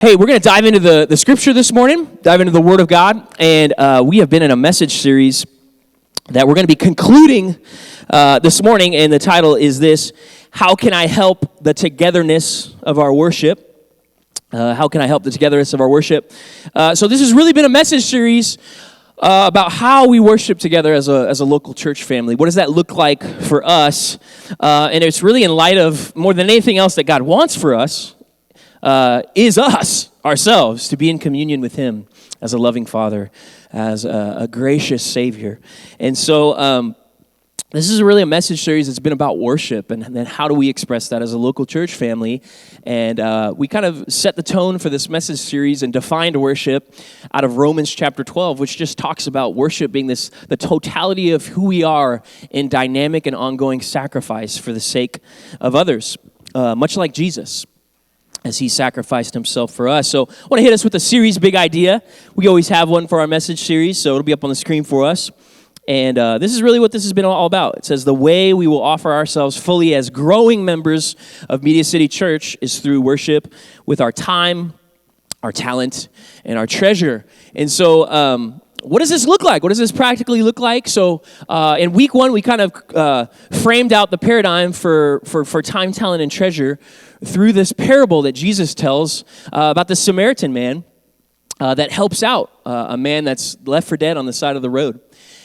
Hey, we're going to dive into the scripture this morning, dive into the Word of God, and we have been in a message series that we're going to be concluding this morning, and the title is this: How can I help the togetherness of our worship? How can I help the togetherness of our worship? So this has really been a message series about how we worship together as a local church family. What does that look like for us? And it's really in light of, more than anything else that God wants for us, is us, ourselves, to be in communion with Him as a loving Father, as a gracious Savior. And so this is really a message series that's been about worship, and then how do we express that as a local church family. And we kind of set the tone for this message series and defined worship out of Romans chapter 12, which just talks about worship being the totality of who we are in dynamic and ongoing sacrifice for the sake of others, much like Jesus, as He sacrificed Himself for us. So I want to hit us with a series big idea. We always have one for our message series, so it'll be up on the screen for us. And this is really what this has been all about. It says the way we will offer ourselves fully as growing members of Media City Church is through worship with our time, our talent, and our treasure. And so what does this look like? What does this practically look like? So in week one, we kind of framed out the paradigm for time, talent, and treasure through this parable that Jesus tells about the Samaritan man that helps out a man that's left for dead on the side of the road.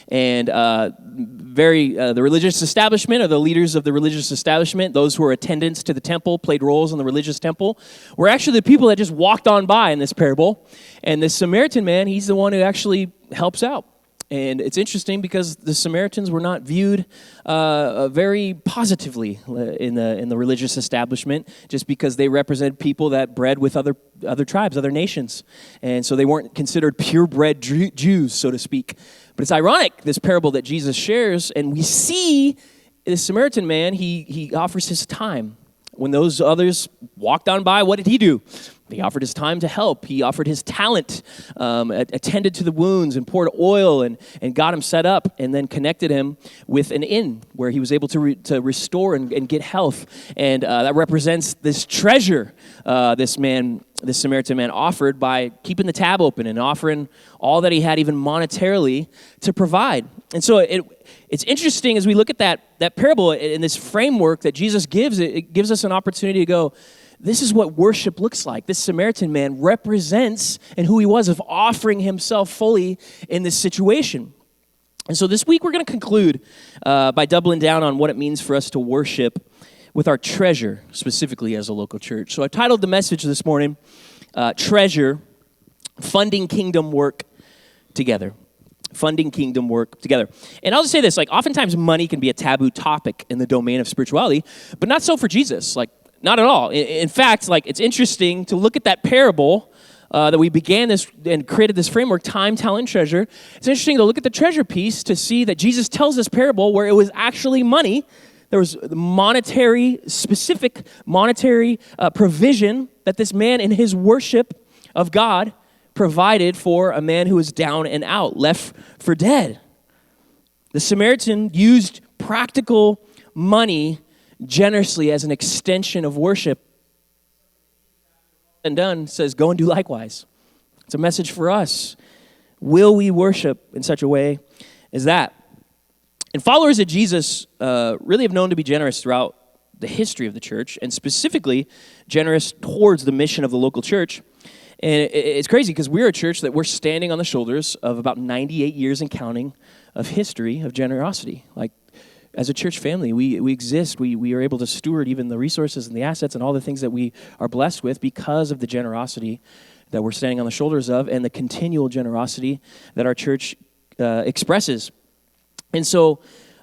And the religious establishment, or the leaders of the religious establishment, those who were attendants to the temple, played roles in the religious temple, were actually the people that just walked on by in this parable. And this Samaritan man, he's the one who actually helps out. And it's interesting because the Samaritans were not viewed very positively in the religious establishment, just because they represent people that bred with other tribes, other nations. And so they weren't considered purebred Jews, so to speak. But it's ironic, this parable that Jesus shares, and we see this Samaritan man, he offers his time. When those others walked on by, what did he do? He offered his time to help. He offered his talent, attended to the wounds and poured oil and got him set up, and then connected him with an inn where he was able to restore and get health. And that represents this treasure this Samaritan man offered by keeping the tab open and offering all that he had, even monetarily, to provide. And so it's interesting as we look at that parable in this framework that Jesus gives. It gives us an opportunity to go, this is what worship looks like. This Samaritan man represents and who he was of offering himself fully in this situation. And so this week we're going to conclude by doubling down on what it means for us to worship with our treasure, specifically as a local church. So I titled the message this morning, Treasure, Funding Kingdom Work Together. Funding kingdom work together. And I'll just say this, oftentimes money can be a taboo topic in the domain of spirituality, but not so for Jesus, not at all. In fact, it's interesting to look at that parable that we began this and created this framework, time, talent, treasure. It's interesting to look at the treasure piece to see that Jesus tells this parable where it was actually money. There was specific monetary provision that this man in his worship of God provided for a man who was down and out, left for dead. The Samaritan used practical money generously as an extension of worship. And done says, go and do likewise. It's a message for us. Will we worship in such a way as that? And followers of Jesus really have known to be generous throughout the history of the church, and specifically generous towards the mission of the local church. And it's crazy because we're a church that we're standing on the shoulders of about 98 years and counting of history of generosity. As a church family, we exist. We are able to steward even the resources and the assets and all the things that we are blessed with because of the generosity that we're standing on the shoulders of and the continual generosity that our church expresses. And so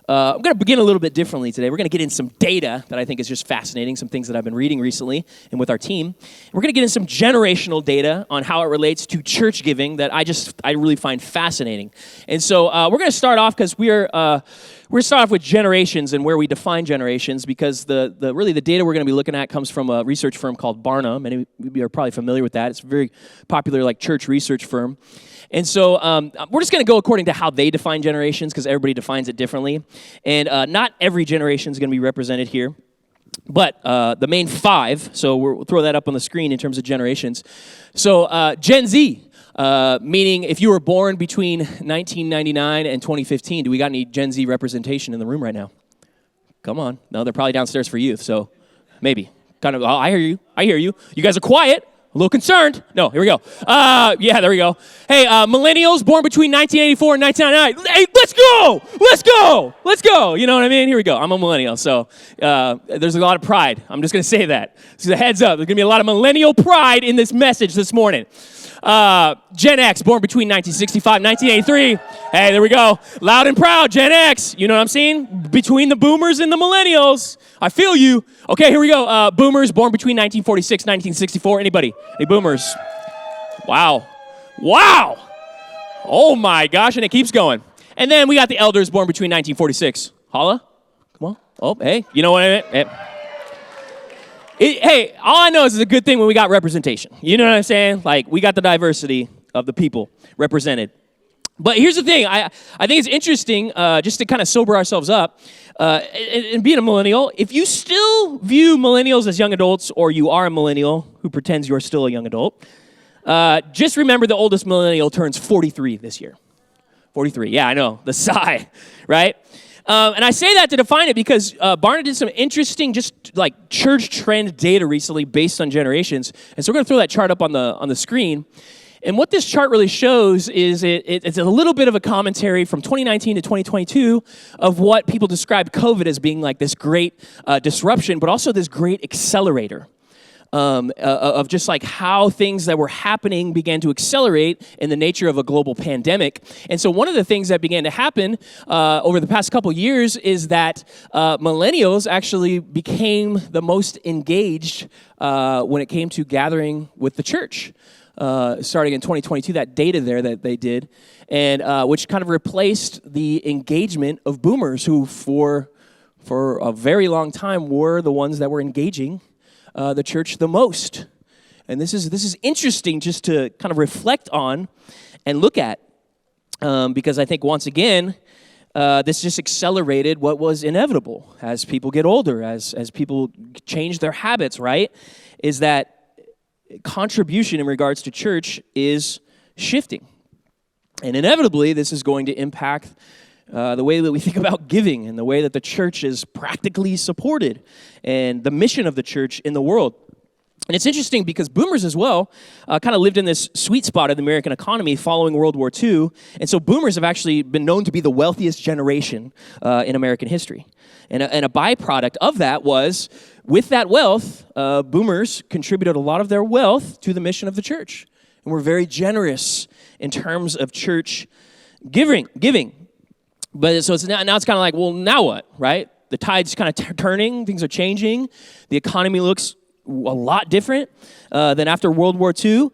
I'm going to begin a little bit differently today. We're going to get in some data that I think is just fascinating, some things that I've been reading recently and with our team. We're going to get in some generational data on how it relates to church giving that I really find fascinating. And so we're going to start off because we're going to start off with generations and where we define generations, because the data we're going to be looking at comes from a research firm called Barna. Many of you are probably familiar with that. It's a very popular church research firm. And so we're just going to go according to how they define generations, because everybody defines it differently. And not every generation is going to be represented here. But the main five, so we'll throw that up on the screen in terms of generations. So Gen Z, meaning if you were born between 1999 and 2015, do we got any Gen Z representation in the room right now? Come on. No, they're probably downstairs for youth, so maybe. Kind of, oh, I hear you. You guys are quiet. A little concerned. No, here we go. Yeah, there we go. Hey, millennials born between 1984 and 1999. Hey, let's go. You know what I mean? Here we go. I'm a millennial, so there's a lot of pride. I'm just going to say that. So heads up, there's going to be a lot of millennial pride in this message this morning. Gen X, born between 1965 and 1983. Hey, there we go. Loud and proud, Gen X. You know what I'm saying? Between the boomers and the millennials. I feel you. Okay, here we go. Boomers, born between 1946 and 1964. Anybody? Any boomers? Wow. Oh my gosh, and it keeps going. And then we got the elders, born between 1946. Holla? Come on. Oh, hey. You know what I mean? Hey, all I know is it's a good thing when we got representation. You know what I'm saying? Like, we got the diversity of the people represented. But here's the thing. I think it's interesting, just to kind of sober ourselves up, and being a millennial, if you still view millennials as young adults, or you are a millennial who pretends you're still a young adult, just remember the oldest millennial turns 43 this year. 43, yeah, I know, the sigh, right? And I say that to define it because Barna did some interesting, just like church trend data recently based on generations. And so we're going to throw that chart up on the screen. And what this chart really shows is it's a little bit of a commentary from 2019 to 2022 of what people describe COVID as being like this great disruption, but also this great accelerator. Of just like how things that were happening began to accelerate in the nature of a global pandemic. And so one of the things that began to happen over the past couple years is that millennials actually became the most engaged when it came to gathering with the church. Starting in 2022, that data there that they did, and which kind of replaced the engagement of boomers who for a very long time were the ones that were engaging the church the most. And this is interesting just to kind of reflect on and look at, because I think once again, this just accelerated what was inevitable as people get older, as people change their habits, right? Is that contribution in regards to church is shifting. And inevitably, this is going to impact the way that we think about giving and the way that the church is practically supported and the mission of the church in the world. And it's interesting because boomers as well kind of lived in this sweet spot of the American economy following World War II. And so boomers have actually been known to be the wealthiest generation in American history. And a byproduct of that was, with that wealth, boomers contributed a lot of their wealth to the mission of the church. And were very generous in terms of church giving. But so now it's kind of like, well, now what, right? The tide's kind of turning, things are changing. The economy looks a lot different than after World War II.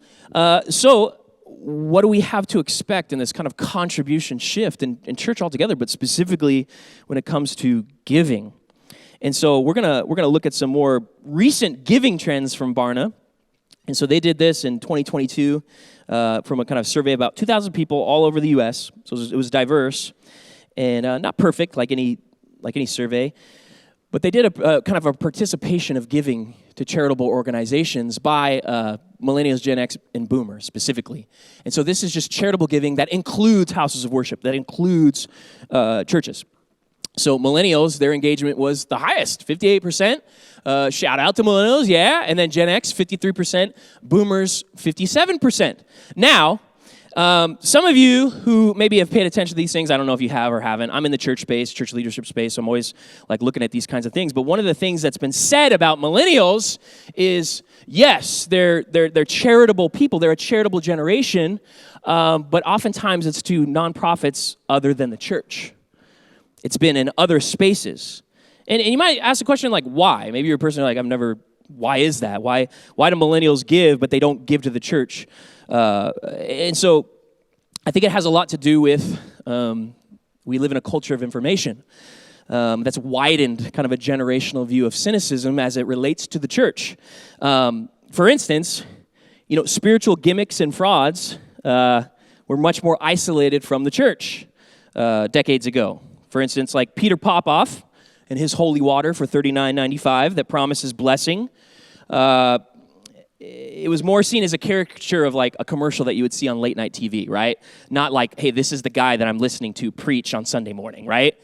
So what do we have to expect in this kind of contribution shift in church altogether, but specifically when it comes to giving? And so we're gonna look at some more recent giving trends from Barna. And so they did this in 2022 from a kind of survey of about 2,000 people all over the U.S. So it was diverse and not perfect like any survey. But they did a kind of a participation of giving to charitable organizations by millennials, Gen X, and boomers specifically. And so this is just charitable giving that includes houses of worship, that includes churches. So millennials, their engagement was the highest, 58%. Shout out to millennials, yeah. And then Gen X, 53%. Boomers, 57%. Now, some of you who maybe have paid attention to these things, I don't know if you have or haven't. I'm in the church space, church leadership space, so I'm always like looking at these kinds of things. But one of the things that's been said about millennials is, yes, they're charitable people. They're a charitable generation, but oftentimes it's to nonprofits other than the church. It's been in other spaces. And you might ask the question like, why? Maybe you're a person like, why is that? Why do millennials give, but they don't give to the church? And so I think it has a lot to do with we live in a culture of information that's widened kind of a generational view of cynicism as it relates to the church. For instance, spiritual gimmicks and frauds were much more isolated from the church decades ago. For instance, like Peter Popoff, and his holy water for $39.95 that promises blessing. It was more seen as a caricature of like a commercial that you would see on late night TV, right? Not like, hey, this is the guy that I'm listening to preach on Sunday morning, right?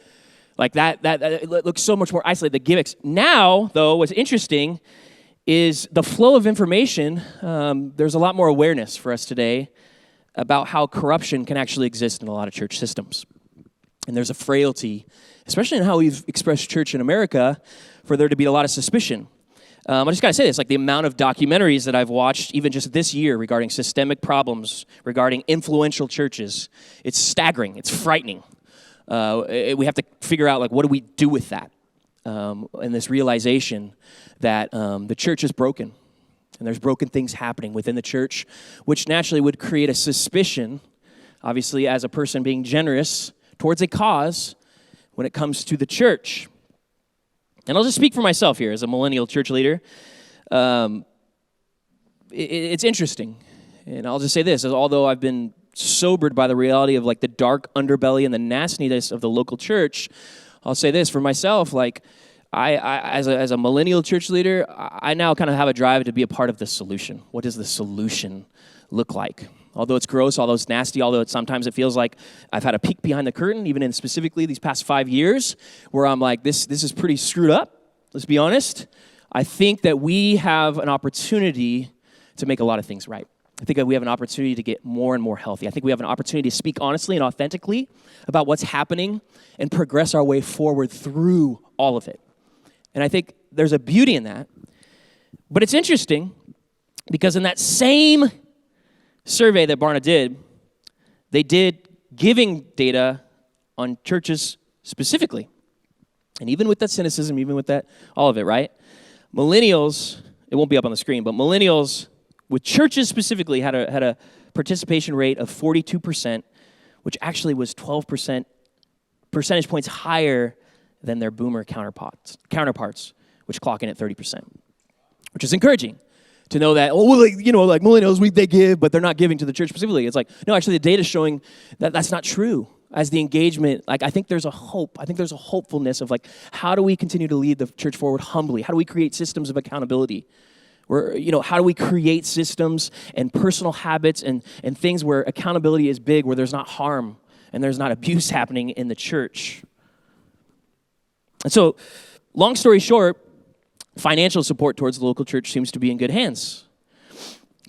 Like that it looks so much more isolated, the gimmicks. Now, though, what's interesting is the flow of information. There's a lot more awareness for us today about how corruption can actually exist in a lot of church systems. And there's a frailty, especially in how we've expressed church in America, for there to be a lot of suspicion. I just got to say this, like the amount of documentaries that I've watched, even just this year, regarding systemic problems, regarding influential churches, it's staggering, it's frightening. We have to figure out, like, what do we do with that? And this realization that the church is broken, and there's broken things happening within the church, which naturally would create a suspicion, obviously, as a person being generous towards a cause when it comes to the church. And I'll just speak for myself here as a millennial church leader. It's interesting. And I'll just say this, as although I've been sobered by the reality of like the dark underbelly and the nastiness of the local church, I'll say this for myself, like I as a millennial church leader, I now kind of have a drive to be a part of the solution. What does the solution look like? Although it's gross, although it's nasty, although sometimes it feels like I've had a peek behind the curtain, even in specifically these past 5 years, where I'm like, this is pretty screwed up, let's be honest. I think that we have an opportunity to make a lot of things right. I think that we have an opportunity to get more and more healthy. I think we have an opportunity to speak honestly and authentically about what's happening and progress our way forward through all of it. And I think there's a beauty in that. But it's interesting because in that same survey that Barna did, they did giving data on churches specifically. And even with that cynicism, even with that, all of it, right? Millennials, it won't be up on the screen, but millennials with churches specifically had a participation rate of 42%, which actually was 12% percentage points higher than their boomer counterparts, which clock in at 30%, which is encouraging. To know that, like millennials, they give, but they're not giving to the church specifically. It's like, no, actually the data's showing that that's not true. As the engagement, like I think there's a hope. I think there's a hopefulness of like, how do we continue to lead the church forward humbly? How do we create systems of accountability? How do we create systems and personal habits and things where accountability is big, where there's not harm and there's not abuse happening in the church? And so, long story short, financial support towards the local church seems to be in good hands.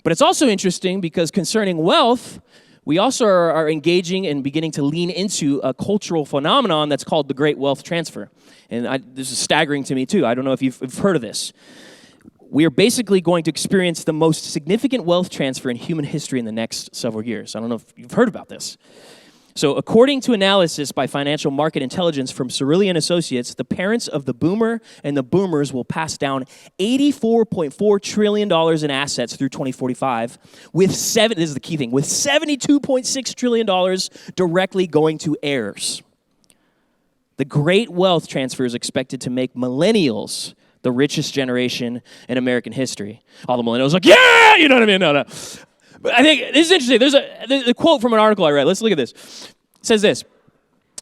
But it's also interesting because concerning wealth, we also are engaging and beginning to lean into a cultural phenomenon that's called the Great Wealth Transfer. And this is staggering to me too. I don't know if you've heard of this. We are basically going to experience the most significant wealth transfer in human history in the next several years. I don't know if you've heard about this. So according to analysis by Financial Market Intelligence from Cerillion Associates, the parents of the boomer and the boomers will pass down $84.4 trillion in assets through 2045, this is the key thing, with $72.6 trillion directly going to heirs. The great wealth transfer is expected to make millennials the richest generation in American history. All the millennials are like, yeah, you know what I mean? No. But I think this is interesting. There's a quote from an article I read. Let's look at this. It says this.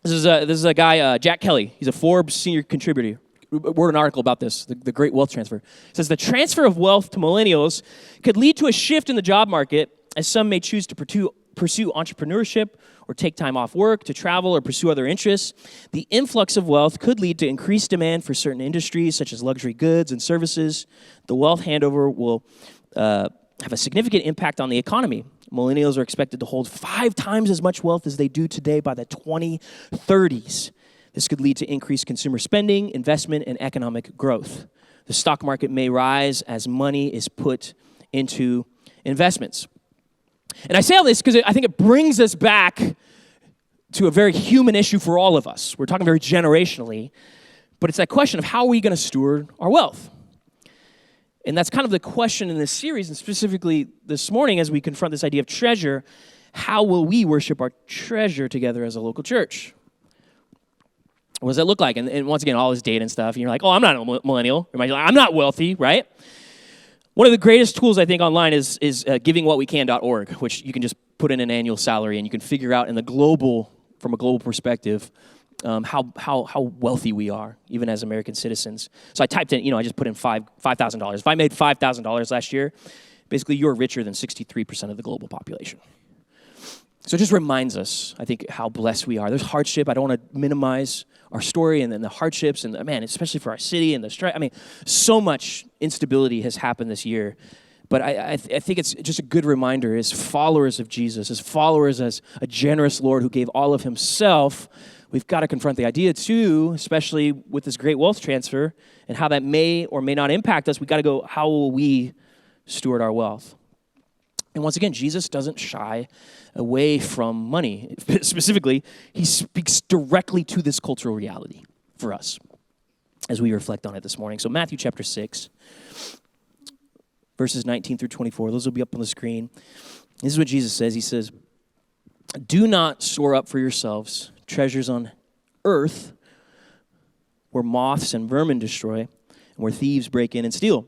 This is a guy, Jack Kelly. He's a Forbes senior contributor. Wrote an article about this, the great wealth transfer. It says the transfer of wealth to millennials could lead to a shift in the job market, as some may choose to pursue entrepreneurship or take time off work to travel or pursue other interests. The influx of wealth could lead to increased demand for certain industries, such as luxury goods and services. The wealth handover will have a significant impact on the economy. Millennials are expected to hold 5 times as much wealth as they do today by the 2030s. This could lead to increased consumer spending, investment, and economic growth. The stock market may rise as money is put into investments. And I say all this because I think it brings us back to a very human issue for all of us. We're talking very generationally, but it's that question of how are we going to steward our wealth? And that's kind of the question in this series, and specifically this morning as we confront this idea of treasure. How will we worship our treasure together as a local church? What does that look like? And once again, all this data and stuff, and you're like, oh, I'm not a millennial. I'm not wealthy, right? One of the greatest tools, I think, online is givingwhatwecan.org, which you can just put in an annual salary, and you can figure out from a global perspective, how wealthy we are, even as American citizens. So I typed in, I just put in $5,000. If I made $5,000 last year, basically you're richer than 63% of the global population. So it just reminds us, I think, how blessed we are. There's hardship. I don't want to minimize our story and then the hardships and, especially for our city and the strife. So much instability has happened this year. But I think it's just a good reminder as followers of Jesus, as followers as a generous Lord who gave all of himself, we've got to confront the idea too, especially with this great wealth transfer and how that may or may not impact us. We've got to go, how will we steward our wealth? And once again, Jesus doesn't shy away from money. Specifically, he speaks directly to this cultural reality for us as we reflect on it this morning. So Matthew chapter 6, verses 19 through 24. Those will be up on the screen. This is what Jesus says. He says, "Do not store up for yourselves treasures on earth where moths and vermin destroy and where thieves break in and steal.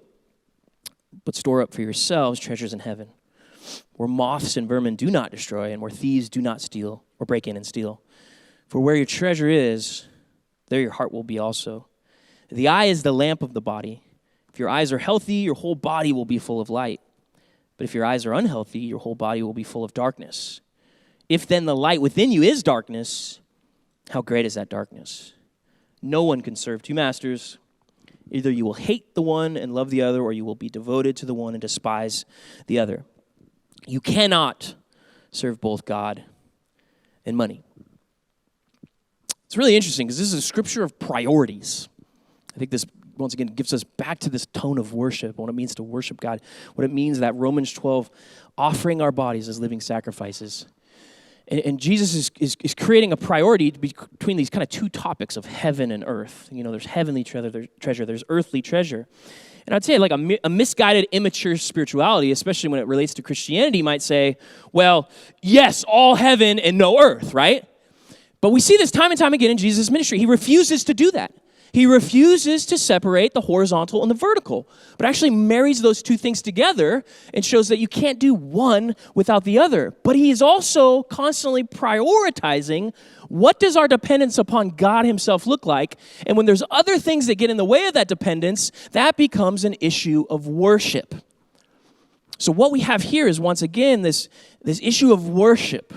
But store up for yourselves treasures in heaven, where moths and vermin do not destroy, and where thieves do not steal or break in and steal. For where your treasure is, there your heart will be also. The eye is the lamp of the body. If your eyes are healthy, your whole body will be full of light. But if your eyes are unhealthy, your whole body will be full of darkness. If then the light within you is darkness, how great is that darkness? No one can serve two masters. Either you will hate the one and love the other, or you will be devoted to the one and despise the other. You cannot serve both God and money." It's really interesting because this is a scripture of priorities. I think this, once again, gives us back to this tone of worship, what it means to worship God, what it means that Romans 12, offering our bodies as living sacrifices. And Jesus is creating a priority between these kind of two topics of heaven and earth. There's heavenly treasure, there's earthly treasure. And I'd say like a misguided, immature spirituality, especially when it relates to Christianity, might say, well, yes, all heaven and no earth, right? But we see this time and time again in Jesus' ministry. He refuses to do that. He refuses to separate the horizontal and the vertical, but actually marries those two things together and shows that you can't do one without the other. But he is also constantly prioritizing what does our dependence upon God himself look like? And when there's other things that get in the way of that dependence, that becomes an issue of worship. So what we have here is, once again, this issue of worship.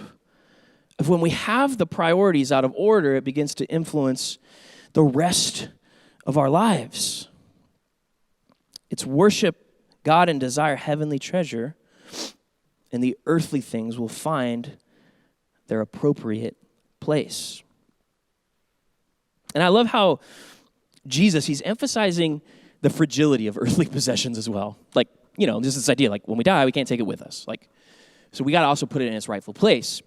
Of when we have the priorities out of order, it begins to influence the rest of our lives. It's worship God and desire heavenly treasure, and the earthly things will find their appropriate place. And I love how Jesus, he's emphasizing the fragility of earthly possessions as well. Like, just this idea, like when we die, we can't take it with us. So we got to also put it in its rightful place.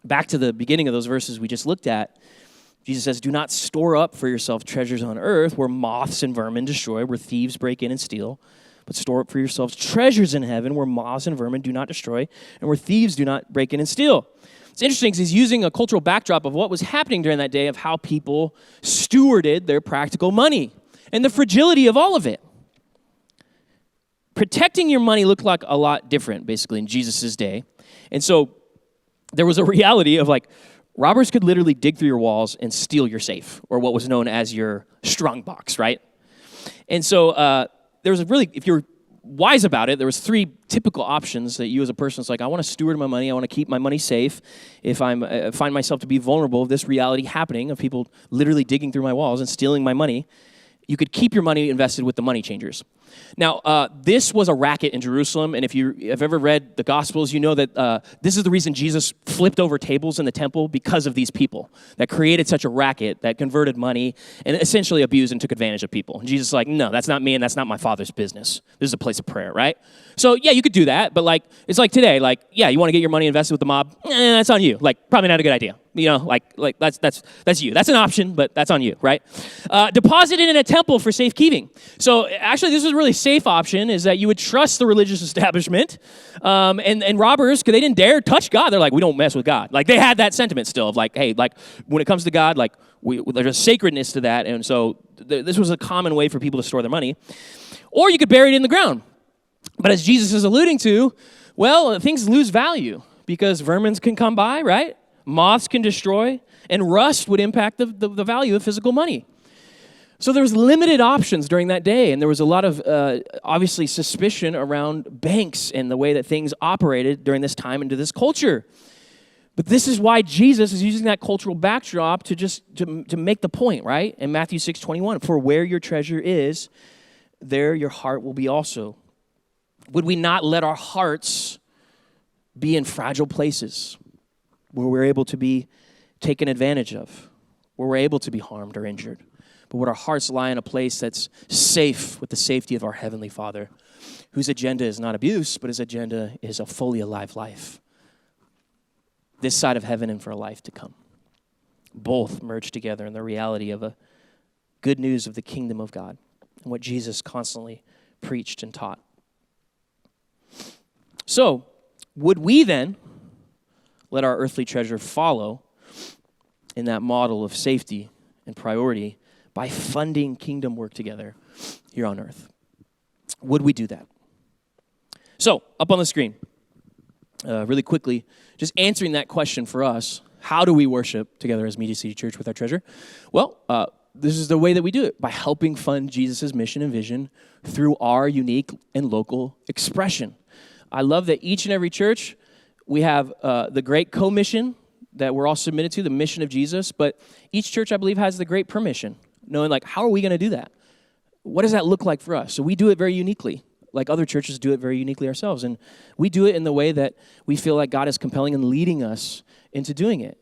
Back to the beginning of those verses we just looked at, Jesus says, "Do not store up for yourself treasures on earth where moths and vermin destroy, where thieves break in and steal, but store up for yourselves treasures in heaven where moths and vermin do not destroy, and where thieves do not break in and steal." It's interesting because he's using a cultural backdrop of what was happening during that day of how people stewarded their practical money and the fragility of all of it. Protecting your money looked like a lot different, basically, in Jesus' day. And so there was a reality of robbers could literally dig through your walls and steal your safe, or what was known as your strong box, right? And so there was if you're wise about it, there was three typical options that you as a person was like, I want to steward my money, I want to keep my money safe. If I find myself to be vulnerable of this reality happening, of people literally digging through my walls and stealing my money, you could keep your money invested with the money changers. Now, this was a racket in Jerusalem, and if you have ever read the Gospels, you know that this is the reason Jesus flipped over tables in the temple, because of these people that created such a racket that converted money and essentially abused and took advantage of people. And Jesus is like, no, that's not me, and that's not my Father's business. This is a place of prayer, right? So, yeah, you could do that, but it's like today, you want to get your money invested with the mob, that's on you. Probably not a good idea. That's you. That's an option, but that's on you, right? Deposit it in a temple for safekeeping. So actually, this was a really safe option, is that you would trust the religious establishment, and robbers, because they didn't dare touch God. They're like, we don't mess with God. They had that sentiment still of hey, when it comes to God, there's a sacredness to that, and so this was a common way for people to store their money. Or you could bury it in the ground. But as Jesus is alluding to, things lose value because vermin can come by, right? moths can destroy, and rust would impact the value of physical money. So there was limited options during that day, and there was a lot of, obviously, suspicion around banks and the way that things operated during this time into this culture. But this is why Jesus is using that cultural backdrop to make the point, right? In Matthew 6:21, for where your treasure is, there your heart will be also. Would we not let our hearts be in fragile places where we're able to be taken advantage of, where we're able to be harmed or injured? But would our hearts lie in a place that's safe with the safety of our Heavenly Father, whose agenda is not abuse, but his agenda is a fully alive life, this side of heaven and for a life to come. Both merge together in the reality of a good news of the kingdom of God and what Jesus constantly preached and taught. So, would we then let our earthly treasure follow in that model of safety and priority by funding kingdom work together here on earth? Would we do that? So, up on the screen, really quickly, just answering that question for us, how do we worship together as Media City Church with our treasure? Well, this is the way that we do it, by helping fund Jesus' mission and vision through our unique and local expression. I love that each and every church, we have the great commission that we're all submitted to, the mission of Jesus, but each church, I believe, has the great permission, knowing, like, how are we going to do that? What does that look like for us? So we do it very uniquely, like other churches do it very uniquely ourselves, and we do it in the way that we feel like God is compelling and leading us into doing it.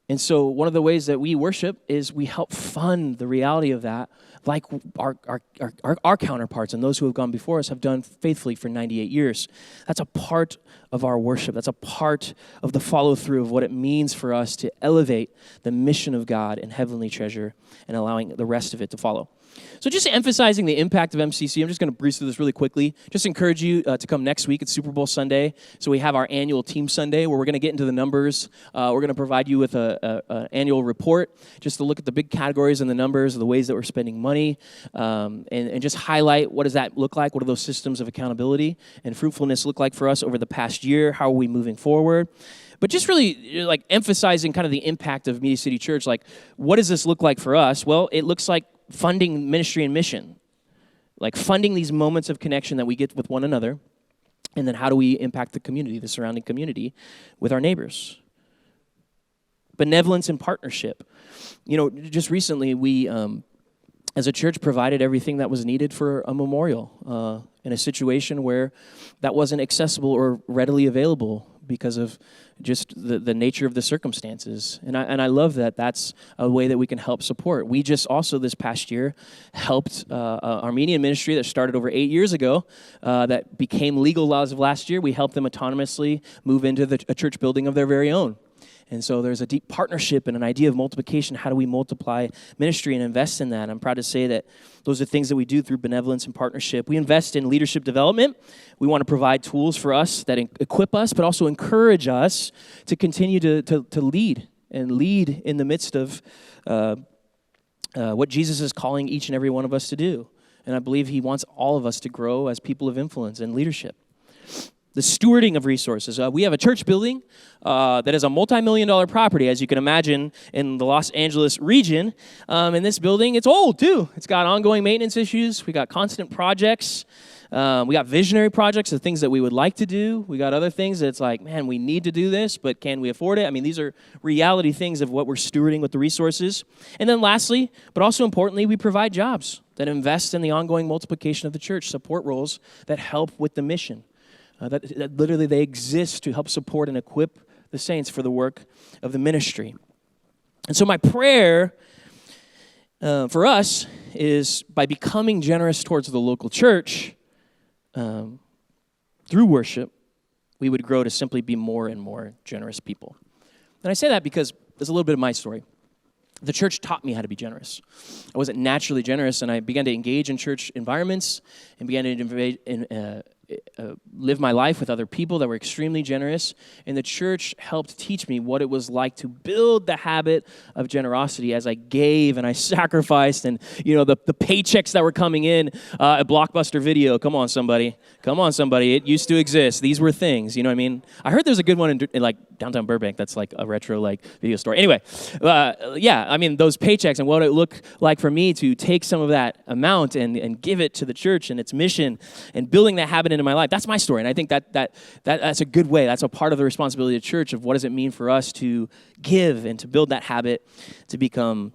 And so one of the ways that we worship is we help fund the reality of that, like our counterparts and those who have gone before us have done faithfully for 98 years. That's a part of our worship. That's a part of the follow-through of what it means for us to elevate the mission of God and heavenly treasure and allowing the rest of it to follow. So just emphasizing the impact of MCC, I'm just going to breeze through this really quickly. Just encourage you to come next week. It's Super Bowl Sunday. So we have our annual Team Sunday where we're going to get into the numbers. We're going to provide you with an annual report just to look at the big categories and the numbers, the ways that we're spending money, and just highlight what does that look like? What do those systems of accountability and fruitfulness look like for us over the past year? How are we moving forward? But just really like emphasizing kind of the impact of Media City Church. Like, what does this look like for us? Well, it looks like funding ministry and mission, like funding these moments of connection that we get with one another, and then how do we impact the community, the surrounding community, with our neighbors? Benevolence and partnership. You know, just recently we, as a church, provided everything that was needed for a memorial in a situation where that wasn't accessible or readily available because of just the nature of the circumstances. And I love that that's a way that we can help support. We just also this past year helped Armenian ministry that started over 8 years ago that became legal as of last year. We helped them autonomously move into a church building of their very own. And so there's a deep partnership and an idea of multiplication. How do we multiply ministry and invest in that? I'm proud to say that those are things that we do through benevolence and partnership. We invest in leadership development. We want to provide tools for us that equip us, but also encourage us to continue to lead and lead in the midst of what Jesus is calling each and every one of us to do. And I believe he wants all of us to grow as people of influence and leadership. The stewarding of resources. We have a church building that is a multi-million-dollar property, as you can imagine, in the Los Angeles region. And this building, it's old, too. It's got ongoing maintenance issues. We got constant projects. We got visionary projects, the things that we would like to do. We got other things that's like, man, we need to do this, but can we afford it? I mean, these are reality things of what we're stewarding with the resources. And then lastly, but also importantly, we provide jobs that invest in the ongoing multiplication of the church, support roles that help with the mission. That literally they exist to help support and equip the saints for the work of the ministry. And so my prayer for us is by becoming generous towards the local church through worship, we would grow to simply be more and more generous people. And I say that because there's a little bit of my story. The church taught me how to be generous. I wasn't naturally generous, and I began to engage in church environments and began to live my life with other people that were extremely generous, and the church helped teach me what it was like to build the habit of generosity as I gave and I sacrificed, and the paychecks that were coming in at Blockbuster Video. Come on, somebody. It used to exist. These were things. You know what I mean? I heard there's a good one in like downtown Burbank that's like a retro like video store. Anyway, I mean those paychecks and what it looked like for me to take some of that amount and give it to the church and its mission and building that habit into my life. That's my story, and I think that's a good way. That's a part of the responsibility of the church of what does it mean for us to give and to build that habit to become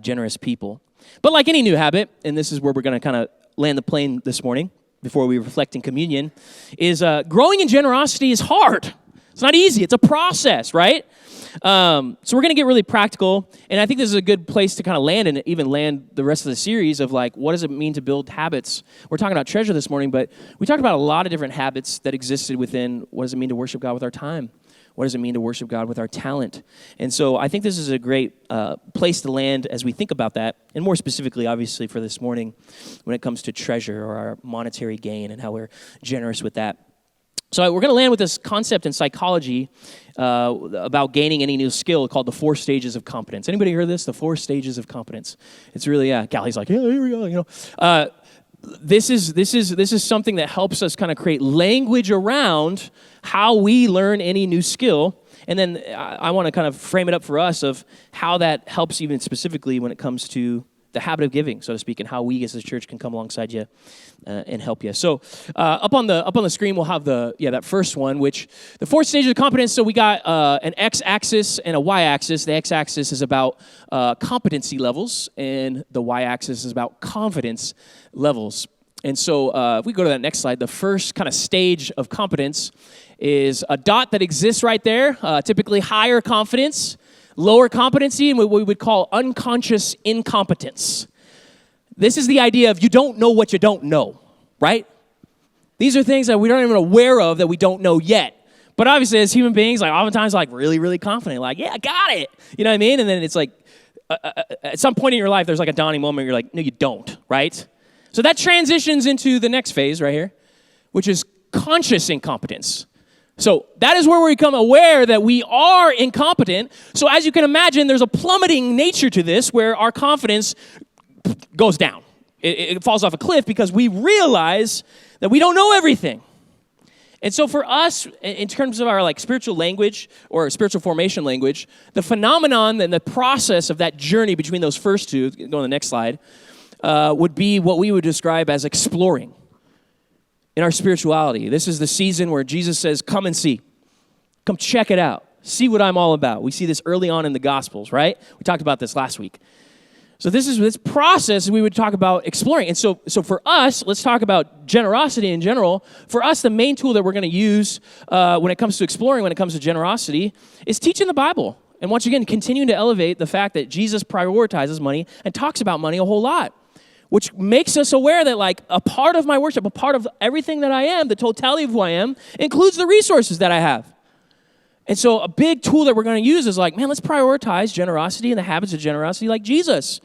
generous people. But like any new habit, and this is where we're going to kind of land the plane this morning before we reflect in communion, is growing in generosity is hard. It's not easy. It's a process, right? So we're going to get really practical, and I think this is a good place to kind of land and even land the rest of the series of like, what does it mean to build habits? We're talking about treasure this morning, but we talked about a lot of different habits that existed within what does it mean to worship God with our time? What does it mean to worship God with our talent? And so I think this is a great place to land as we think about that, and more specifically, obviously, for this morning when it comes to treasure or our monetary gain and how we're generous with that. So we're going to land with this concept in psychology about gaining any new skill called the 4 stages of competence. Anybody heard this? The 4 stages of competence. It's really, Galley's like, yeah, here we go, This is something that helps us kind of create language around how we learn any new skill. And then I want to kind of frame it up for us of how that helps even specifically when it comes to the habit of giving, so to speak, and how we as a church can come alongside you and help you. So up on the screen, we'll have that first one, which the 4 stages of competence. So we got an x-axis and a y-axis. The x-axis is about competency levels, and the y-axis is about confidence levels. And so if we go to that next slide, the first kind of stage of competence is a dot that exists right there, typically higher confidence, lower competency, and what we would call unconscious incompetence. This is the idea of you don't know what you don't know, right? These are things that we aren't even aware of that we don't know yet. But obviously, as human beings, like oftentimes, like really, really confident, like, yeah, I got it. You know what I mean? And then it's like, at some point in your life, there's like a dawning moment where you're like, no, you don't, right? So that transitions into the next phase right here, which is conscious incompetence. So that is where we become aware that we are incompetent. So as you can imagine, there's a plummeting nature to this where our confidence goes down. It falls off a cliff because we realize that we don't know everything. And so for us, in terms of our like spiritual language or spiritual formation language, the phenomenon and the process of that journey between those first two, go on the next slide, would be what we would describe as exploring. In our spirituality, this is the season where Jesus says, come and see. Come check it out. See what I'm all about. We see this early on in the Gospels, right? We talked about this last week. So this process we would talk about exploring. And so for us, let's talk about generosity in general. For us, the main tool that we're going to use when it comes to exploring, when it comes to generosity, is teaching the Bible. And once again, continuing to elevate the fact that Jesus prioritizes money and talks about money a whole lot, which makes us aware that like a part of my worship, a part of everything that I am, the totality of who I am, includes the resources that I have. And so a big tool that we're going to use is like, man, let's prioritize generosity and the habits of generosity like Jesus.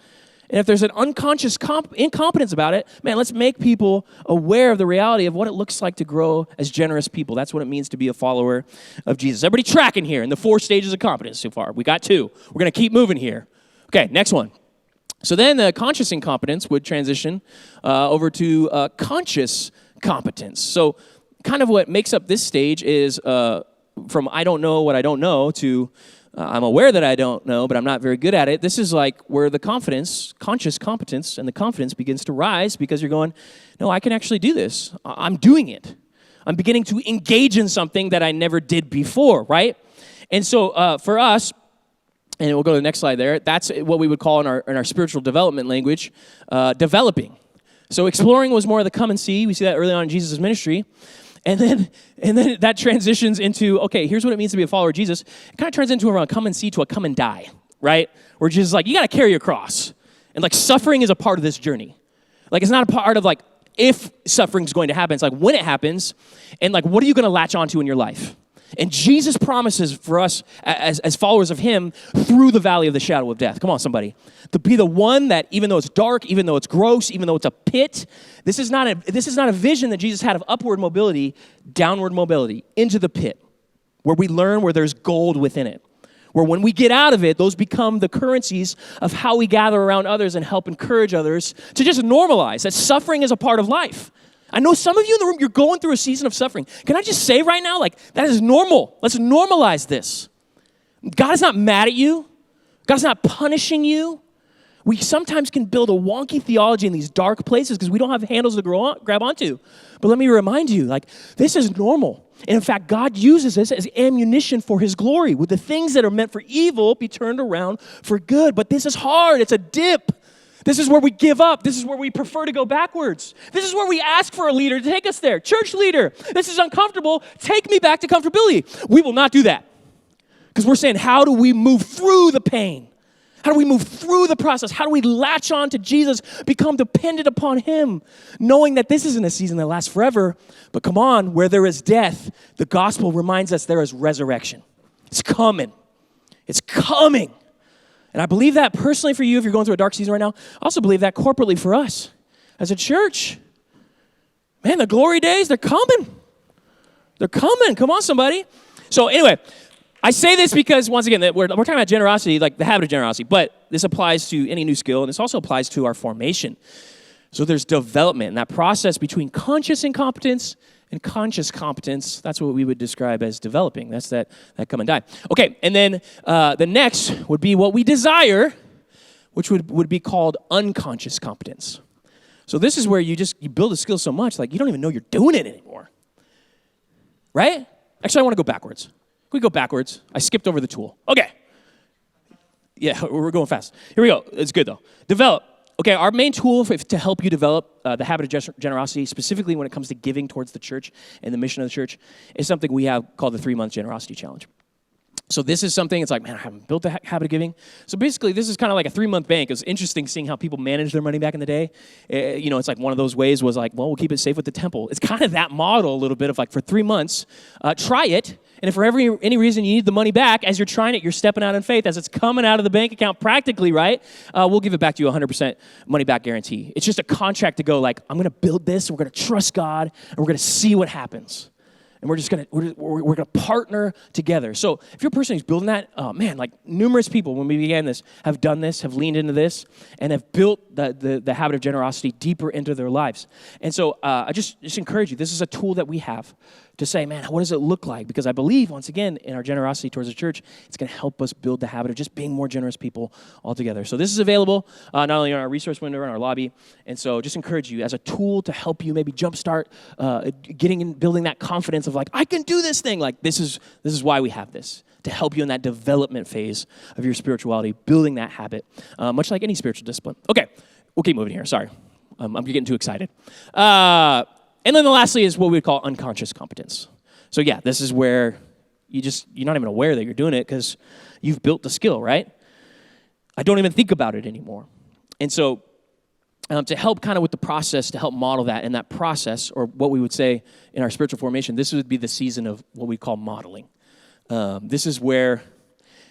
And if there's an unconscious incompetence about it, man, let's make people aware of the reality of what it looks like to grow as generous people. That's what it means to be a follower of Jesus. Everybody tracking here in the 4 stages of competence so far. We got 2. We're going to keep moving here. Okay, next one. So then the conscious incompetence would transition over to conscious competence. So kind of what makes up this stage is from I don't know what I don't know to I'm aware that I don't know, but I'm not very good at it. This is like where the conscious competence and the confidence begins to rise because you're going, no, I can actually do this. I'm doing it. I'm beginning to engage in something that I never did before, right? And so for us, and we'll go to the next slide there. That's what we would call in our spiritual development language, developing. So exploring was more of the come and see. We see that early on in Jesus' ministry. And then that transitions into, okay, here's what it means to be a follower of Jesus. It kind of turns into a come and see to a come and die, right? Where Jesus is like, you got to carry your cross. And like suffering is a part of this journey. Like it's not a part of like if suffering is going to happen. It's like when it happens and like what are you going to latch onto in your life? And Jesus promises for us as followers of him through the valley of the shadow of death. Come on, somebody. To be the one that even though it's dark, even though it's gross, even though it's a pit, this is not a vision that Jesus had of upward mobility, downward mobility, into the pit, where we learn where there's gold within it. Where when we get out of it, those become the currencies of how we gather around others and help encourage others to just normalize that suffering is a part of life. I know some of you in the room, you're going through a season of suffering. Can I just say right now, like, that is normal. Let's normalize this. God is not mad at you. God is not punishing you. We sometimes can build a wonky theology in these dark places because we don't have handles to grab onto. But let me remind you, like, this is normal. And in fact, God uses this as ammunition for his glory. With the things that are meant for evil be turned around for good. But this is hard. It's a dip. This is where we give up. This is where we prefer to go backwards. This is where we ask for a leader to take us there. Church leader, this is uncomfortable. Take me back to comfortability. We will not do that. Because we're saying, how do we move through the pain? How do we move through the process? How do we latch on to Jesus, become dependent upon him, knowing that this isn't a season that lasts forever, but come on, where there is death, the gospel reminds us there is resurrection. It's coming. It's coming. And I believe that personally for you if you're going through a dark season right now. I also believe that corporately for us as a church. Man, the glory days, they're coming. They're coming. Come on, somebody. So anyway, I say this because, once again, we're talking about generosity, like the habit of generosity, but this applies to any new skill, and this also applies to our formation. So there's development, and that process between conscious incompetence and conscious competence, that's what we would describe as developing. That's that come and die. Okay, and then the next would be what we desire, which would be called unconscious competence. So this is where you build a skill so much, like you don't even know you're doing it anymore. Right? Actually, I want to go backwards. Can we go backwards? I skipped over the tool. Okay. Yeah, we're going fast. Here we go. It's good, though. Develop. Okay, our main tool to help you develop the habit of generosity, specifically when it comes to giving towards the church and the mission of the church, is something we have called the 3-month generosity challenge. So this is something, it's like, man, I haven't built the habit of giving. So basically, this is kind of like a 3-month bank. It's interesting seeing how people manage their money back in the day. It's like one of those ways was like, well, we'll keep it safe with the temple. It's kind of that model a little bit of like, for 3 months, try it. And if for any reason you need the money back, as you're trying it, you're stepping out in faith. As it's coming out of the bank account practically, right? We'll give it back to you, 100% money back guarantee. It's just a contract to go like, I'm going to build this, we're going to trust God, and we're going to see what happens. And we're going to partner together. So if you're a person who's building that, like numerous people when we began this have done this, have leaned into this, and have built the habit of generosity deeper into their lives. And so I just encourage you, this is a tool that we have to say, man, what does it look like? Because I believe, once again, in our generosity towards the church, it's going to help us build the habit of just being more generous people altogether. So this is available not only in our resource window, in our lobby. And so just encourage you as a tool to help you maybe jumpstart getting and building that confidence of like, I can do this thing. Like this is why we have this, to help you in that development phase of your spirituality, building that habit, much like any spiritual discipline. Okay, we'll keep moving here. Sorry, I'm getting too excited. And then lastly is what we would call unconscious competence. So yeah, this is where you're not even aware that you're doing it because you've built the skill, right? I don't even think about it anymore. And so to help kind of with the process, to help model that in that process, or what we would say in our spiritual formation, this would be the season of what we call modeling. This is where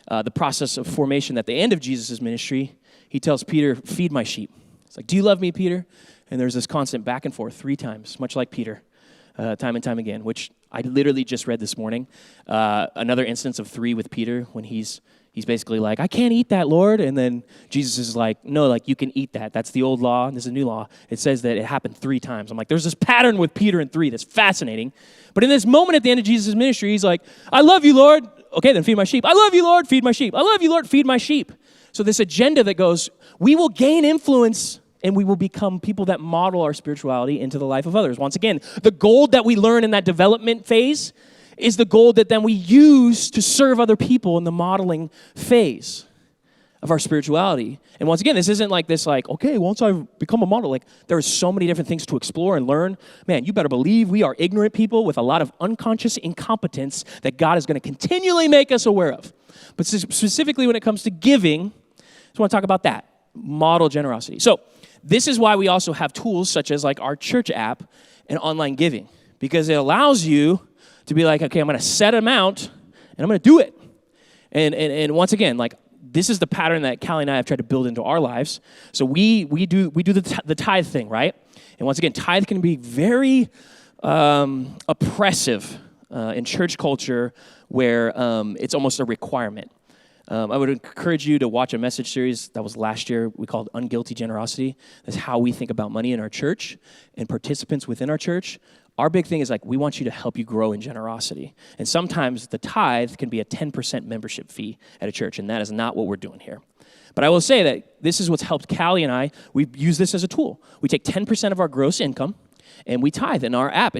the process of formation at the end of Jesus' ministry, he tells Peter, feed my sheep. It's like, do you love me, Peter? And there's this constant back and forth 3 times, much like Peter, time and time again, which I literally just read this morning. Another instance of 3 with Peter when he's basically like, I can't eat that, Lord. And then Jesus is like, no, like you can eat that. That's the old law, and this is a new law. It says that it happened 3 times. I'm like, there's this pattern with Peter and 3 that's fascinating. But in this moment at the end of Jesus' ministry, he's like, I love you, Lord. Okay, then feed my sheep. I love you, Lord. Feed my sheep. I love you, Lord. Feed my sheep. So this agenda that goes, we will gain influence and we will become people that model our spirituality into the life of others. Once again, the gold that we learn in that development phase is the gold that then we use to serve other people in the modeling phase of our spirituality. And once again, this isn't like this like, okay, once I've become a model, like there are so many different things to explore and learn. Man, you better believe we are ignorant people with a lot of unconscious incompetence that God is going to continually make us aware of. But specifically when it comes to giving, I just want to talk about that, model generosity. So this is why we also have tools such as like our church app and online giving, because it allows you to be like, okay, I'm going to set an amount, and I'm going to do it. And once again, like, this is the pattern that Callie and I have tried to build into our lives. So we do the tithe thing, right? And once again, tithe can be very oppressive in church culture where it's almost a requirement. I would encourage you to watch a message series that was last year we called Unguilty Generosity. That's how we think about money in our church and participants within our church. Our big thing is like we want you to help you grow in generosity. And sometimes the tithe can be a 10% membership fee at a church, and that is not what we're doing here. But I will say that this is what's helped Callie and I. We use this as a tool. We take 10% of our gross income, and we tithe in our app.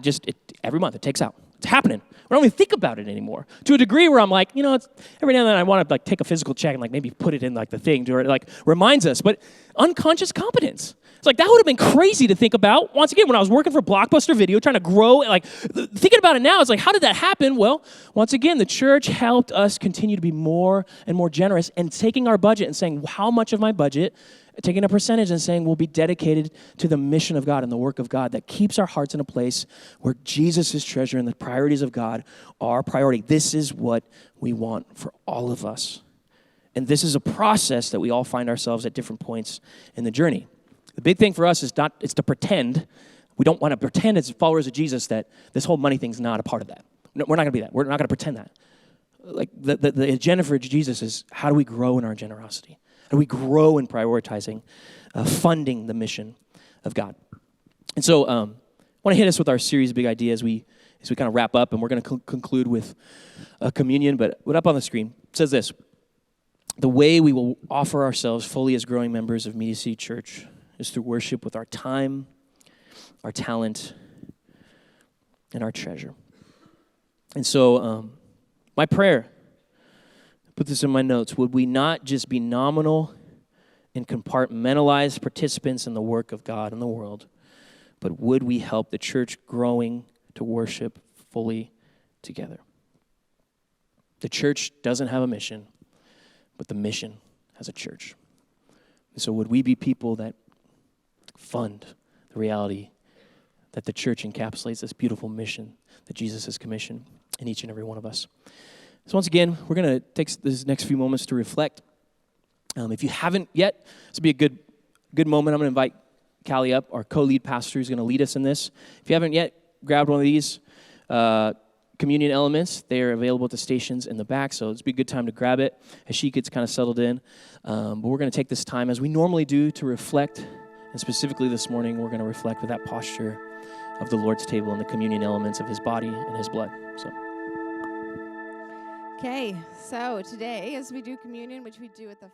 Every month it takes out. It's happening. We don't even think about it anymore. To a degree where I'm like, it's, every now and then I want to like take a physical check and like maybe put it in like the thing to like reminds us. But unconscious competence. It's like that would have been crazy to think about. Once again, when I was working for Blockbuster Video, trying to grow, like thinking about it now, it's like, how did that happen? Well, once again, the church helped us continue to be more and more generous and taking our budget and saying, how much of my budget, taking a percentage and saying will be dedicated to the mission of God and the work of God that keeps our hearts in a place where Jesus is treasure and the priorities of God are priority. This is what we want for all of us. And this is a process that we all find ourselves at different points in the journey. The big thing for us is it's to pretend. We don't want to pretend as followers of Jesus that this whole money thing's not a part of that. No, we're not going to be that. We're not going to pretend that. Like the agenda for Jesus is how do we grow in our generosity? How do we grow in prioritizing, funding the mission of God? And so I want to hit us with our series of big ideas as we kind of wrap up, and we're going to conclude with a communion. But what up on the screen says this: the way we will offer ourselves fully as growing members of Media City Church is through worship with our time, our talent, and our treasure. And so my prayer, put this in my notes, would we not just be nominal and compartmentalized participants in the work of God in the world, but would we help the church growing to worship fully together? The church doesn't have a mission, but the mission has a church. And so would we be people that fund the reality that the church encapsulates this beautiful mission that Jesus has commissioned in each and every one of us? So once again, we're going to take this next few moments to reflect. If you haven't yet, this will be a good moment. I'm going to invite Callie up, our co-lead pastor, who's going to lead us in this. If you haven't yet grabbed one of these communion elements, they are available at the stations in the back, so it's be a good time to grab it as she gets kind of settled in. But we're going to take this time, as we normally do, to reflect. And specifically this morning, we're going to reflect with that posture of the Lord's table and the communion elements of his body and his blood. Okay, so today, as we do communion, which we do at the